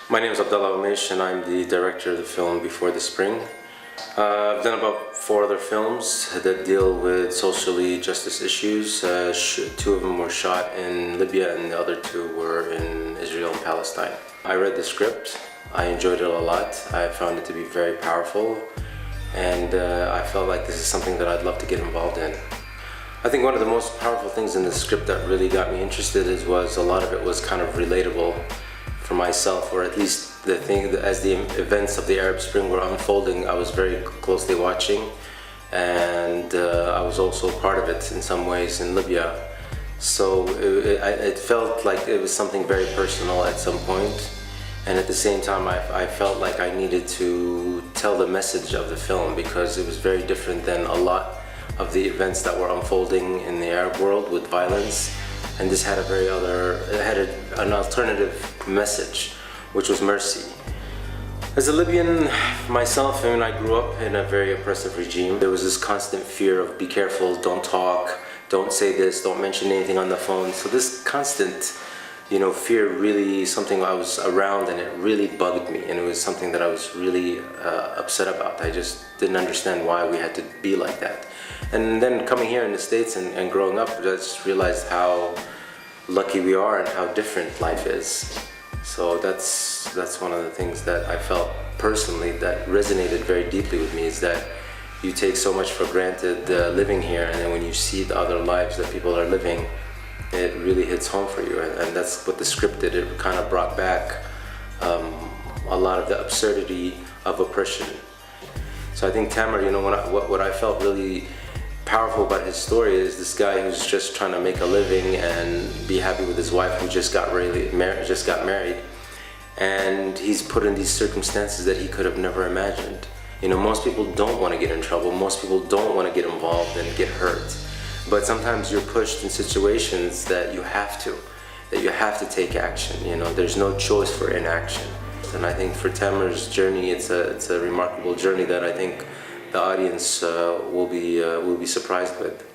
My name is Abdallah Omeish and I'm the director of the film Before the Spring. I've done about 4 other films that deal with socially justice issues. 2 of them were shot in Libya and the other 2 were in Israel and Palestine. I read the script, I enjoyed it a lot, I found it to be very powerful, and I felt like this is something that I'd love to get involved in. I think one of the most powerful things in the script that really got me interested was a lot of it was kind of relatable for myself, or at least the thing as the events of the Arab Spring were unfolding, I was very closely watching, and I was also part of it in some ways in Libya. So it felt like it was something very personal at some point, and at the same time I felt like I needed to tell the message of the film because it was very different than a lot of the events that were unfolding in the Arab world with violence. And this had an alternative message, which was mercy. As a Libyan myself, I grew up in a very oppressive regime. There was this constant fear of be careful, don't talk, don't say this, don't mention anything on the phone. So this constant, fear really something I was around, and it really bugged me, and it was something that I was really upset about. I just didn't understand why we had to be like that. And then coming here in the States and growing up, I just realized how lucky we are and how different life is. So that's one of the things that I felt personally that resonated very deeply with me, is that you take so much for granted living here, and then when you see the other lives that people are living, it really hits home for you. And that's what the script did. It kind of brought back a lot of the absurdity of oppression. So I think Tamer, what I felt really powerful about his story is this guy who's just trying to make a living and be happy with his wife who just got married, and he's put in these circumstances that he could have never imagined. Most people don't want to get in trouble, most people don't want to get involved and get hurt, but sometimes you're pushed in situations that you have to take action. There's no choice for inaction. And I think for Tamer's journey, it's a remarkable journey that I think the audience will be surprised with.